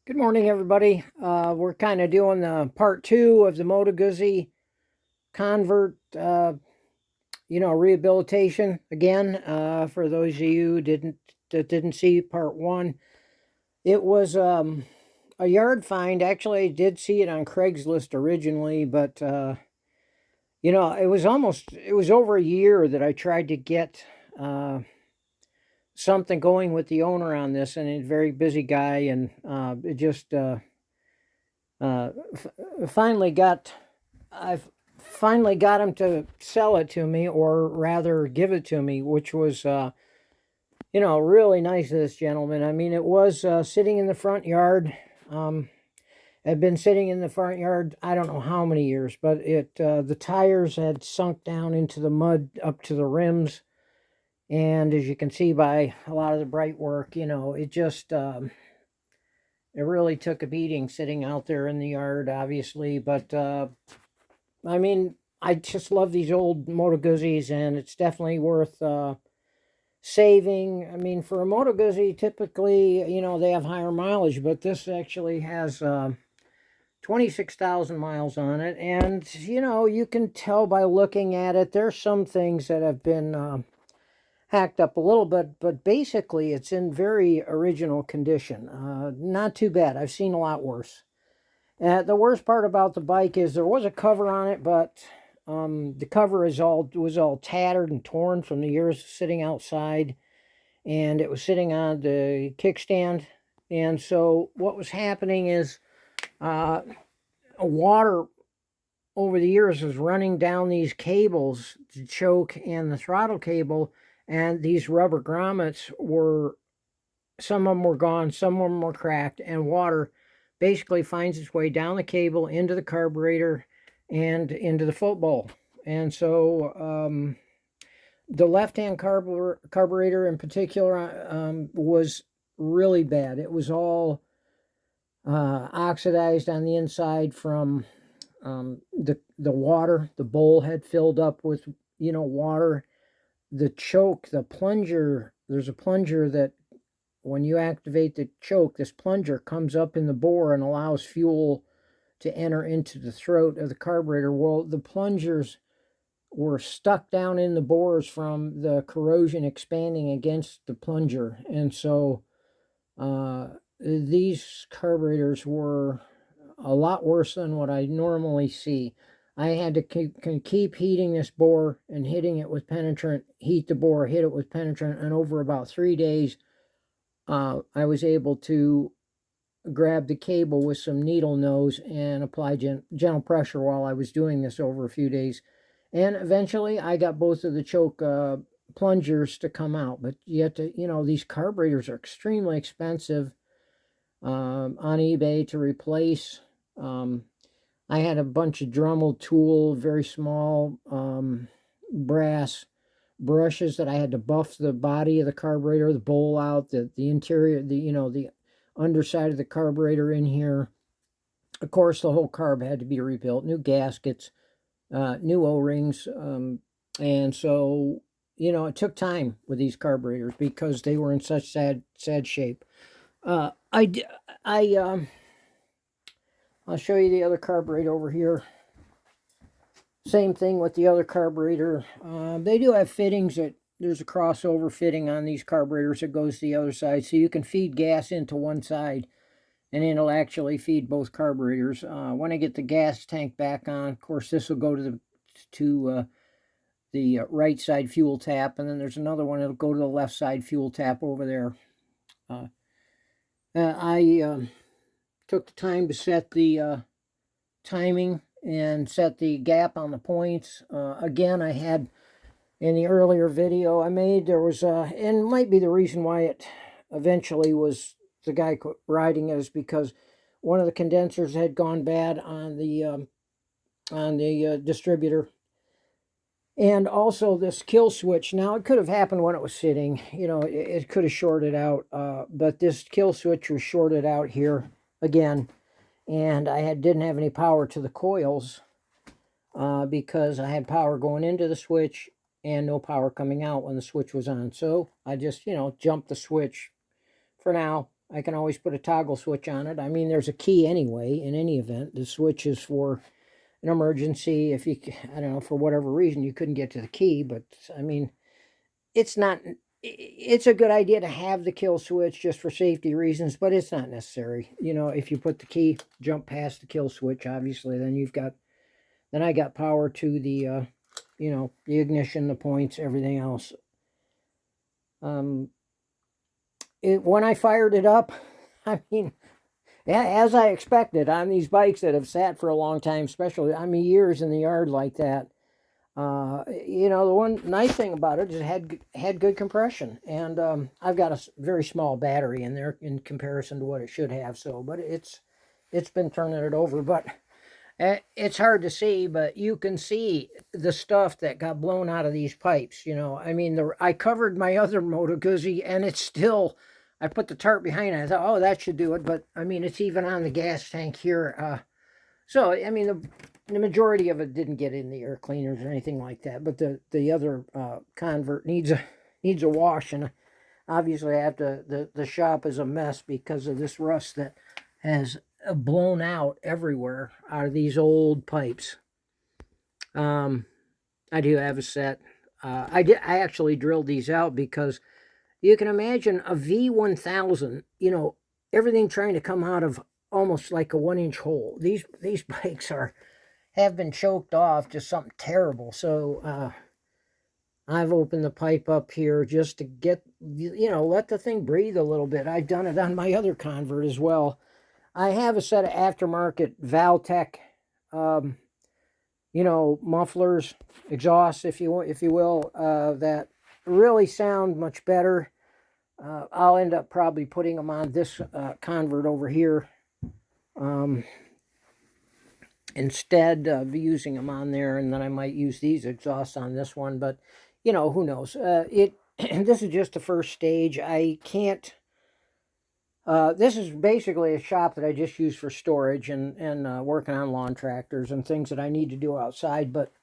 Good morning, everybody. We're kind of doing the part two of the Moto Guzzi Convert, rehabilitation again. For those of you that didn't see part one, it was a yard find. Actually, I did see it on Craigslist originally, but it was over a year that I tried to get something going with the owner on this, and he's a very busy guy, and it just. Finally got I've finally got him to sell it to me, or rather give it to me, which was really nice of this gentleman. I mean, it was sitting in the front yard. Had been sitting in the front yard, I don't know how many years, but the tires had sunk down into the mud up to the rims, and as you can see by a lot of the bright work, it just it really took a beating sitting out there in the yard, obviously. But I mean, I just love these old Moto Guzzis, and it's definitely worth saving. I mean, for a Moto Guzzi, typically, they have higher mileage, but this actually has 26,000 miles on it. And, you can tell by looking at it, there's some things that have been hacked up a little bit, but basically it's in very original condition. Not too bad. I've seen a lot worse. The worst part about the bike is there was a cover on it, but the cover was all tattered and torn from the years sitting outside, and it was sitting on the kickstand. And so what was happening is uh, water over the years was running down these cables, the choke and the throttle cable, and these rubber grommets were, some of them were gone, some of them were cracked, and water basically finds its way down the cable into the carburetor and into the foot bowl. And so the left-hand carburetor in particular was really bad. It was all oxidized on the inside from the water. The bowl had filled up with water. The choke, the plunger, there's a plunger that when you activate the choke, this plunger comes up in the bore and allows fuel to enter into the throat of the carburetor. Well, the plungers were stuck down in the bores from the corrosion expanding against the plunger. And so these carburetors were a lot worse than what I normally see. I had to keep heating this bore and hitting it with penetrant, heat the bore, hit it with penetrant, and over about 3 days, I was able to grab the cable with some needle nose and apply gentle pressure while I was doing this over a few days. And eventually I got both of the choke plungers to come out. But you have to, these carburetors are extremely expensive on eBay to replace. I had a bunch of Dremel tool, very small brass brushes that I had to buff the body of the carburetor, the bowl out, the interior, the underside of the carburetor in here. Of course, the whole carb had to be rebuilt, new gaskets, new O-rings, and so it took time with these carburetors because they were in such sad shape. I'll show you the other carburetor over here. Same thing with the other carburetor. They do have fittings that there's a crossover fitting on these carburetors that goes to the other side, so you can feed gas into one side and it'll actually feed both carburetors. When I get the gas tank back on, of course, this will go to the right side fuel tap, and then there's another one that'll go to the left side fuel tap over there. I took the time to set the timing and set the gap on the points. Again, I had in the earlier video I made, there was and might be the reason why it eventually was the guy riding it, is because one of the condensers had gone bad on the distributor, and also this kill switch. Now, it could have happened when it was sitting, it could have shorted out, but this kill switch was shorted out here again, and I didn't have any power to the coils because I had power going into the switch and no power coming out when the switch was on. So I just, jumped the switch for now. I can always put a toggle switch on it. I mean, there's a key anyway, in any event. The switch is for an emergency. If you, I don't know, for whatever reason, you couldn't get to the key. But, I mean, it's not, it's a good idea to have the kill switch just for safety reasons, but it's not necessary. You know, if you put the key, jump past the kill switch, obviously, then you've got, then I got power to the, you know, the ignition, the points, everything else. When I fired it up, I mean, as I expected on these bikes that have sat for a long time, especially, I mean, years in the yard like that, you know, the one nice thing about it is it had good compression, and I've got a very small battery in there in comparison to what it should have. So, but it's been turning it over, but it's hard to see, but you can see the stuff that got blown out of these pipes. You know, I mean, I covered my other Moto Guzzi, and it's still. I put the tarp behind it. I thought, oh, that should do it, but I mean, it's even on the gas tank here. So, I mean, the majority of it didn't get in the air cleaners or anything like that, but the other convert needs a wash, and obviously I have to, the shop is a mess because of this rust that has blown out everywhere out of these old pipes. I do have a set. I actually drilled these out because you can imagine a V1000, you know, everything trying to come out of almost like a 1-inch hole. These bikes have been choked off, just something terrible. So I've opened the pipe up here just to get, you know, let the thing breathe a little bit. I've done it on my other convert as well. I have a set of aftermarket Valtech, you know, mufflers, exhausts, if you will, that really sound much better. I'll end up probably putting them on this convert over here instead of using them on there, and then I might use these exhausts on this one, but you know, who knows. This is just the first stage. I can't, this is basically a shop that I just use for storage and working on lawn tractors and things that I need to do outside, but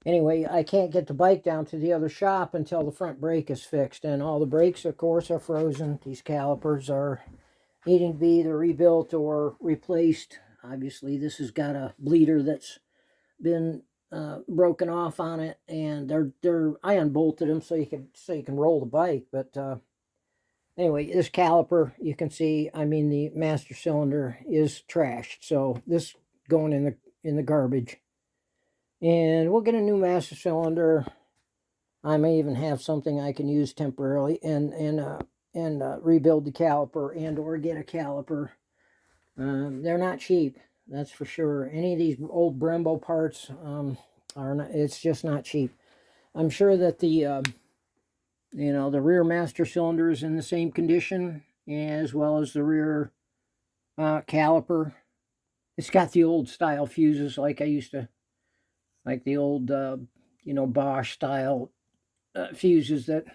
anyway, I can't get the bike down to the other shop until the front brake is fixed, and all the brakes, of course, are frozen. These calipers are needing to be either rebuilt or replaced. Obviously, this has got a bleeder that's been broken off on it, and I unbolted them so you can roll the bike. But anyway, this caliper, you can see, I mean, the master cylinder is trashed, so this going in the garbage. And we'll get a new master cylinder. I may even have something I can use temporarily and rebuild the caliper and or get a caliper. They're not cheap, that's for sure. Any of these old Brembo parts are not. It's just not cheap. I'm sure that the you know, the rear master cylinder is in the same condition as well as the rear caliper. It's got the old style fuses like I used to. Like the old, you know, Bosch style fuses that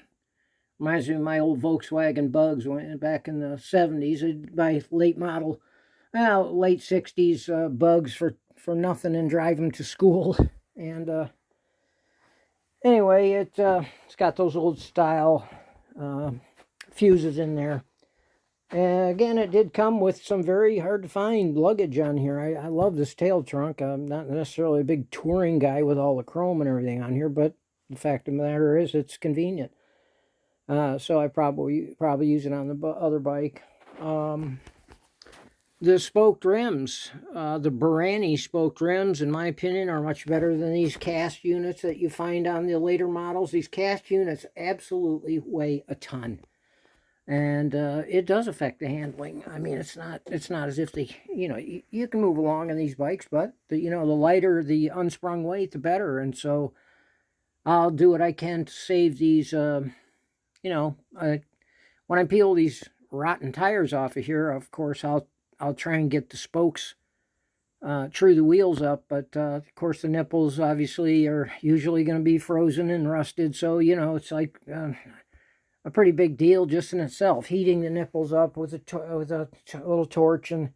reminds me of my old Volkswagen Bugs back in the 70s. My late model, well, late 60s Bugs for nothing and drive them to school. And anyway, it's got those old style fuses in there. And again, it did come with some very hard to find luggage on here. I love this tail trunk. I'm not necessarily a big touring guy with all the chrome and everything on here, but the fact of the matter is it's convenient. So I probably use it on the other bike. The spoked rims, the Barani spoked rims, in my opinion, are much better than these cast units that you find on the later models. These cast units absolutely weigh a ton. And it does affect the handling. I mean, it's not as if they, you know, you can move along on these bikes, but you know, the lighter the unsprung weight, the better. And so I'll do what I can to save these. You know, when I peel these rotten tires off of here, of course I'll try and get the spokes true the wheels up, but of course the nipples obviously are usually going to be frozen and rusted. So you know, it's like a pretty big deal just in itself, heating the nipples up with a little torch and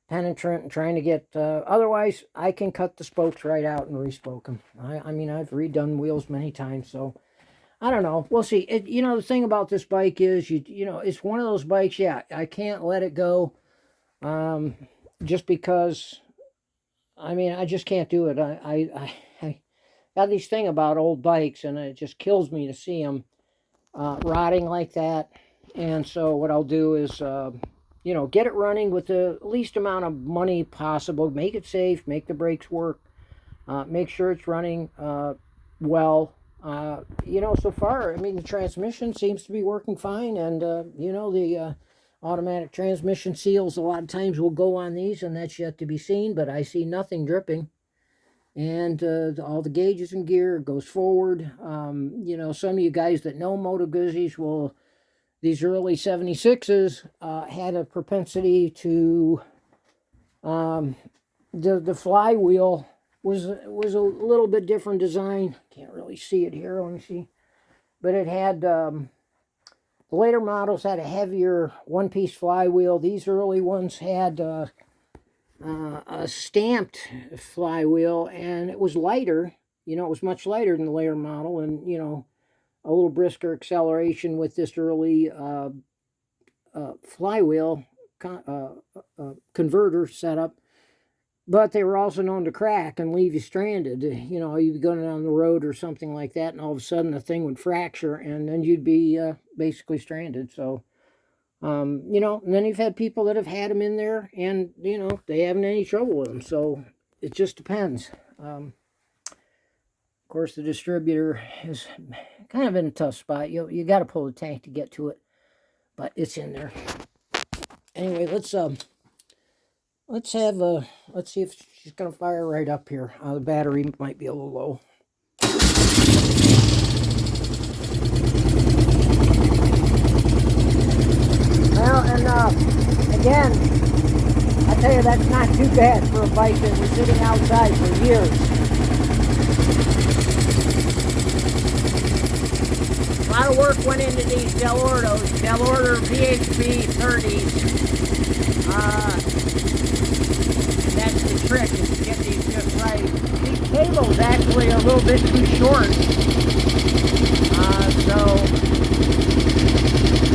penetrant and trying to get, otherwise I can cut the spokes right out and respoke them. I mean, I've redone wheels many times, so I don't know. We'll see. You know, the thing about this bike is, you know, it's one of those bikes. Yeah, I can't let it go, um, just because. I mean, I just can't do it. I got this thing about old bikes, and it just kills me to see them rotting like that. And so what I'll do is, you know, get it running with the least amount of money possible. Make it safe. Make the brakes work. Make sure it's running well. You know, so far, I mean, the transmission seems to be working fine, and you know, the automatic transmission seals a lot of times will go on these, and that's yet to be seen. But I see nothing dripping, and all the gauges and gear goes forward. You know, some of you guys that know Moto Guzzis will. These early 76s had a propensity to the flywheel was a little bit different design. Can't really see it here. Let me see. But it had the later models had a heavier one-piece flywheel. These early ones had a stamped flywheel, and it was lighter. You know, it was much lighter than the later model, and you know, a little brisker acceleration with this early flywheel converter setup. But they were also known to crack and leave you stranded. You know, you'd be going down the road or something like that, and all of a sudden the thing would fracture, and then you'd be basically stranded. So, you know, and then you've had people that have had them in there, and, you know, they haven't any trouble with them. So it just depends. Of course, the distributor is kind of in a tough spot. You got to pull the tank to get to it, but it's in there. Anyway, let's have let's see if she's gonna fire right up here. The battery might be a little low. Well, and again, I tell you, that's not too bad for a bike that was sitting outside for years. A lot of work went into these Del Order VHP 30s. That's the trick, is to get these just right. These cables actually are a little bit too short. So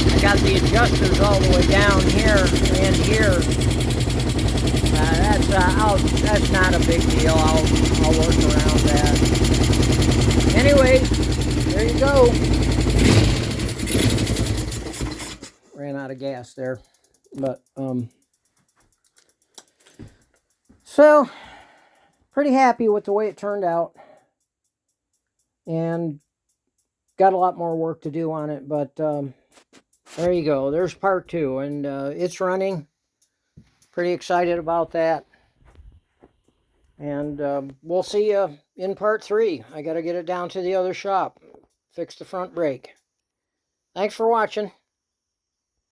I got the adjusters all the way down here and here. That's not a big deal. I'll work around that. Anyway, there you go. Ran out of gas there, but so pretty happy with the way it turned out, and got a lot more work to do on it, but there you go. There's part 2, and it's running. Pretty excited about that. And we'll see you in part 3. I got to get it down to the other shop, fix the front brake. Thanks for watching.